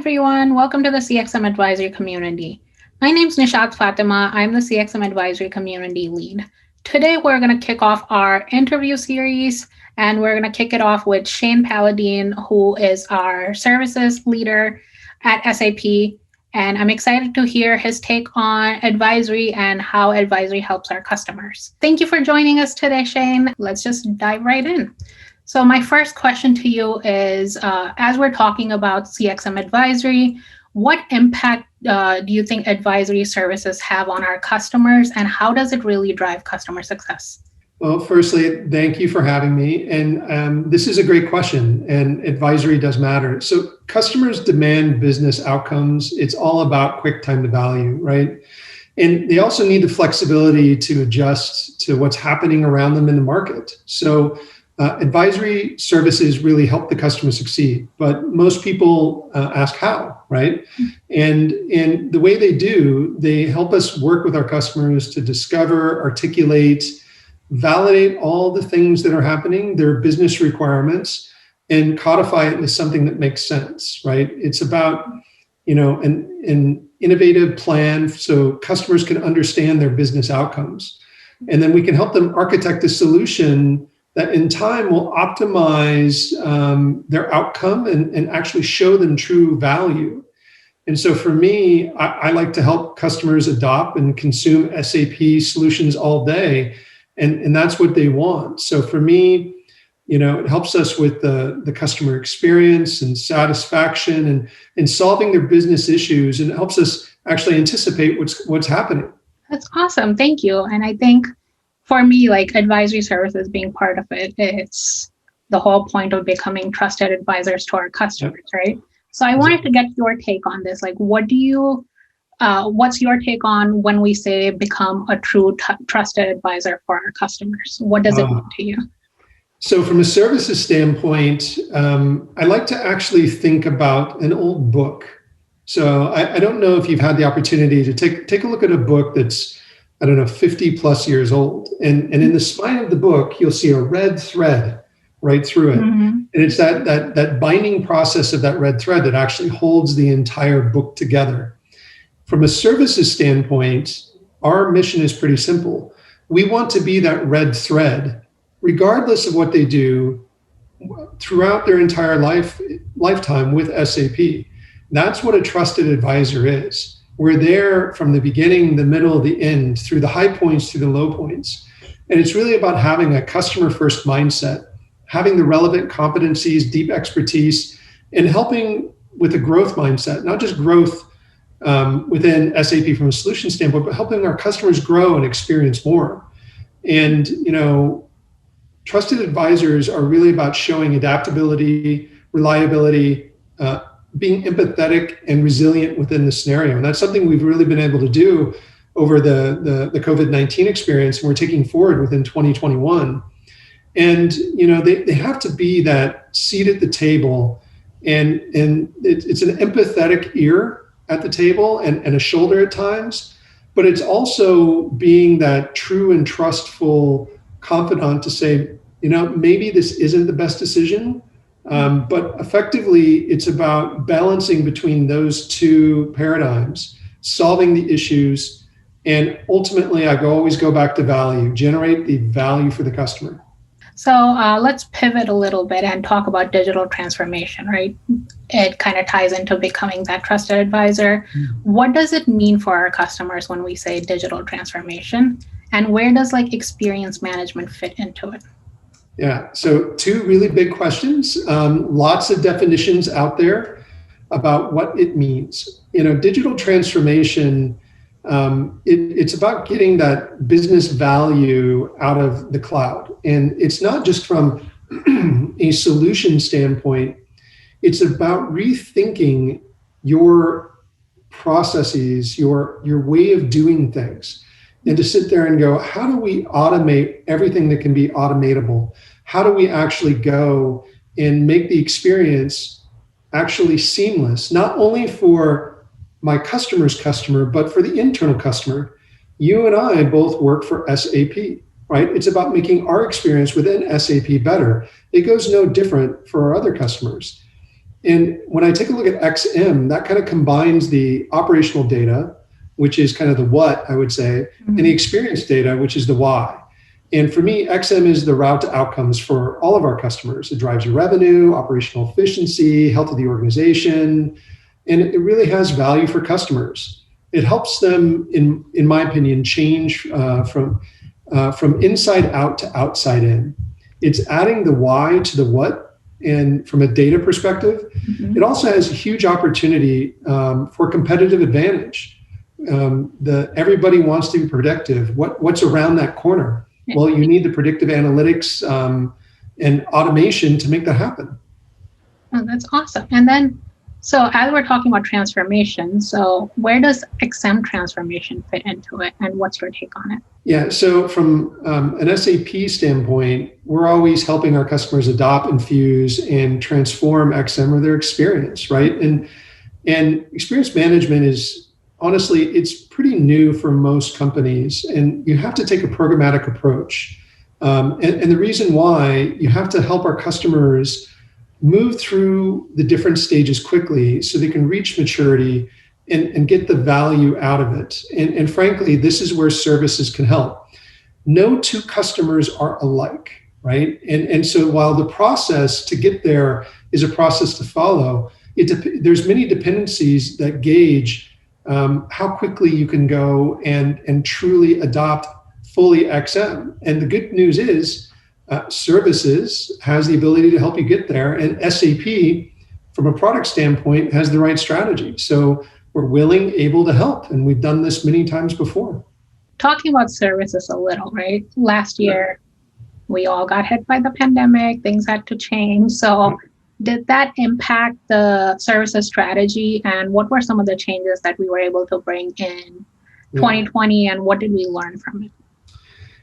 everyone. Welcome to the CXM Advisory community. My name is Nishat Fatima. I'm the CXM Advisory community lead. Today, we're going to kick off our interview series, and we're going to kick it off with Shane Paladin, who is our services leader at SAP. And I'm excited to hear his take on advisory and how advisory helps our customers. Thank you for joining us today, Shane. Let's just dive right in. So my first question to you is, as we're talking about CXM advisory, what impact do you think advisory services have on our customers, and how does it really drive customer success? Well, firstly, thank you for having me. And this is a great question, and advisory does matter. So customers demand business outcomes. It's all about quick time to value, right? And they also need the flexibility to adjust to what's happening around them in the market. So advisory services really help the customer succeed, but most people ask how, right? And the way they do, they help us work with our customers to discover, articulate, validate all the things that are happening, their business requirements, and codify it into something that makes sense, right? It's about, an innovative plan so customers can understand their business outcomes. And then we can help them architect a solution that in time will optimize their outcome and actually show them true value. And so for me, I like to help customers adopt and consume SAP solutions all day. And that's what they want. So for me, it helps us with the customer experience and satisfaction and solving their business issues. And it helps us actually anticipate what's happening. That's awesome. Thank you. And I think for me, like advisory services being part of it, it's the whole point of becoming trusted advisors to our customers, right? So I wanted to get your take on this. Like, what's your take on when we say become a true trusted advisor for our customers? What does it mean to you? So from a services standpoint, I like to actually think about an old book. So I don't know if you've had the opportunity to take a look at a book that's 50 plus years old. And in the spine of the book, you'll see a red thread right through it. Mm-hmm. And it's that binding process of that red thread that actually holds the entire book together. From a services standpoint, our mission is pretty simple. We want to be that red thread, regardless of what they do throughout their entire lifetime with SAP. That's what a trusted advisor is. We're there from the beginning, the middle, the end, through the high points, through the low points. And it's really about having a customer-first mindset, having the relevant competencies, deep expertise, and helping with a growth mindset, not just growth within SAP from a solution standpoint, but helping our customers grow and experience more. And, trusted advisors are really about showing adaptability, reliability, being empathetic and resilient within the scenario. And that's something we've really been able to do over the COVID-19 experience, and we're taking forward within 2021. And, they have to be that seat at the table, and it's an empathetic ear at the table and a shoulder at times, but it's also being that true and trustful confidant to say, maybe this isn't the best decision. But effectively, it's about balancing between those two paradigms, solving the issues, and ultimately, I always go back to value, generate the value for the customer. So let's pivot a little bit and talk about digital transformation, right? It kind of ties into becoming that trusted advisor. Mm-hmm. What does it mean for our customers when we say digital transformation? And where does experience management fit into it? Yeah, so two really big questions. Lots of definitions out there about what it means. Digital transformation, it's about getting that business value out of the cloud. And it's not just from a solution standpoint, it's about rethinking your processes, your way of doing things. And to sit there and go, how do we automate everything that can be automatable? How do we actually go and make the experience actually seamless, not only for my customer's customer, but for the internal customer? You and I both work for SAP, right? It's about making our experience within SAP better. It goes no different for our other customers. And when I take a look at XM, that kind of combines the operational data, which is kind of the what, I would say, and the experience data, which is the why. And for me, XM is the route to outcomes for all of our customers. It drives your revenue, operational efficiency, health of the organization, and it really has value for customers. It helps them, in my opinion, change from inside out to outside in. It's adding the why to the what. And from a data perspective, it also has a huge opportunity for competitive advantage. Everybody wants to be predictive. What's around that corner? Well, you need the predictive analytics and automation to make that happen. Oh, that's awesome. And then, so as we're talking about transformation, so where does XM transformation fit into it, and what's your take on it? Yeah, so from an SAP standpoint, we're always helping our customers adopt, infuse, and transform XM or their experience, right? And experience management is, honestly, it's pretty new for most companies, and you have to take a programmatic approach. And the reason why, you have to help our customers move through the different stages quickly so they can reach maturity and get the value out of it. And frankly, this is where services can help. No two customers are alike, right? And so while the process to get there is a process to follow, there's many dependencies that gauge how quickly you can go and truly adopt fully XM. And the good news is Services has the ability to help you get there, and SAP, from a product standpoint, has the right strategy. So we're willing, able to help, and we've done this many times before. Talking about services a little, right? Last year, we all got hit by the pandemic, things had to change. So did that impact the services strategy, and what were some of the changes that we were able to bring in 2020, and what did we learn from it?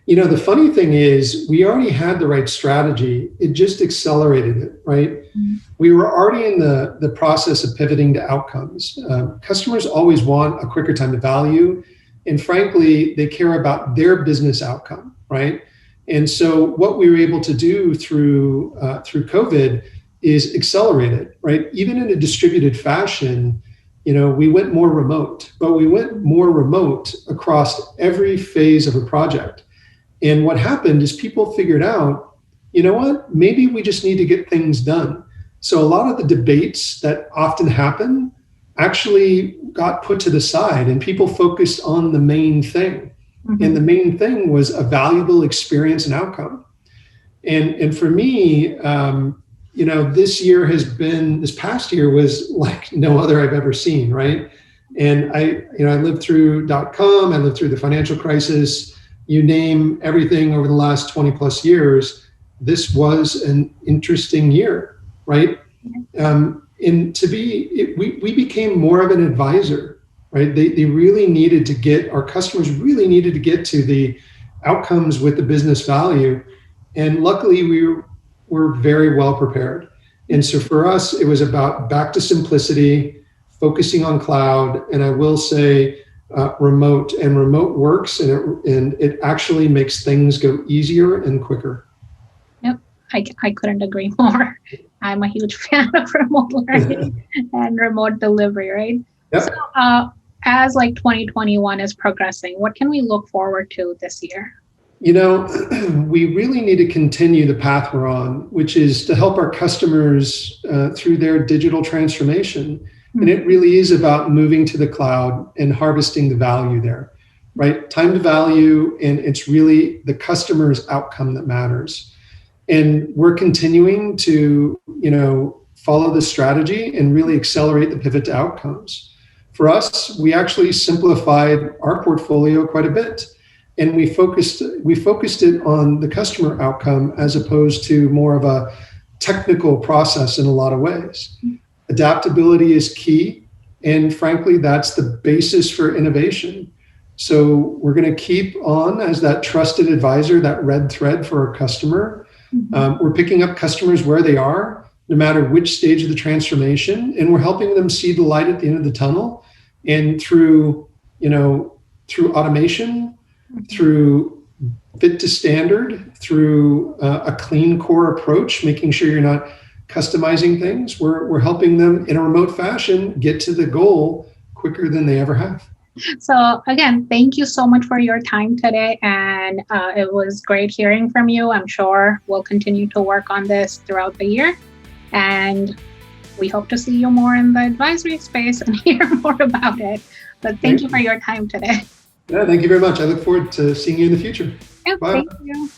You know, the funny thing is we already had the right strategy. It just accelerated it, right? Mm-hmm. We were already in the process of pivoting to outcomes. Customers always want a quicker time to value. And frankly, they care about their business outcome, right? And so what we were able to do through COVID is accelerate it, right? Even in a distributed fashion, you know, we went more remote, but we went more remote across every phase of a project. And what happened is people figured out, you know what, maybe we just need to get things done. So a lot of the debates that often happen actually got put to the side, and people focused on the main thing. Mm-hmm. And the main thing was a valuable experience and outcome. And for me, you know, this past year was like no other I've ever seen, right? And I lived through .com, I lived through the financial crisis. You name everything over the last 20 plus years, this was an interesting year, right? And we became more of an advisor, right? They really needed to get, our customers really needed to get to the outcomes with the business value. And luckily we were very well prepared. And so for us, it was about back to simplicity, focusing on cloud. And I will say, remote works, and it actually makes things go easier and quicker. Yep, I couldn't agree more. I'm a huge fan of remote learning and remote delivery, right? Yep. So as like 2021 is progressing, what can we look forward to this year? You know, we really need to continue the path we're on, which is to help our customers through their digital transformation. And it really is about moving to the cloud and harvesting the value there, right? Time to value, and it's really the customer's outcome that matters. And we're continuing to, you know, follow this strategy and really accelerate the pivot to outcomes. For us, we actually simplified our portfolio quite a bit, and we focused it on the customer outcome as opposed to more of a technical process in a lot of ways. Adaptability is key, and frankly, that's the basis for innovation. So we're going to keep on as that trusted advisor, that red thread for our customer. Mm-hmm. We're picking up customers where they are, no matter which stage of the transformation, and we're helping them see the light at the end of the tunnel. And through automation, through fit to standard, through a clean core approach, making sure you're not customizing things. We're helping them in a remote fashion get to the goal quicker than they ever have. So again, thank you so much for your time today. And it was great hearing from you. I'm sure we'll continue to work on this throughout the year. And we hope to see you more in the advisory space and hear more about it. But thank you for your time today. Yeah, thank you very much. I look forward to seeing you in the future. Yeah, Bye. thank you.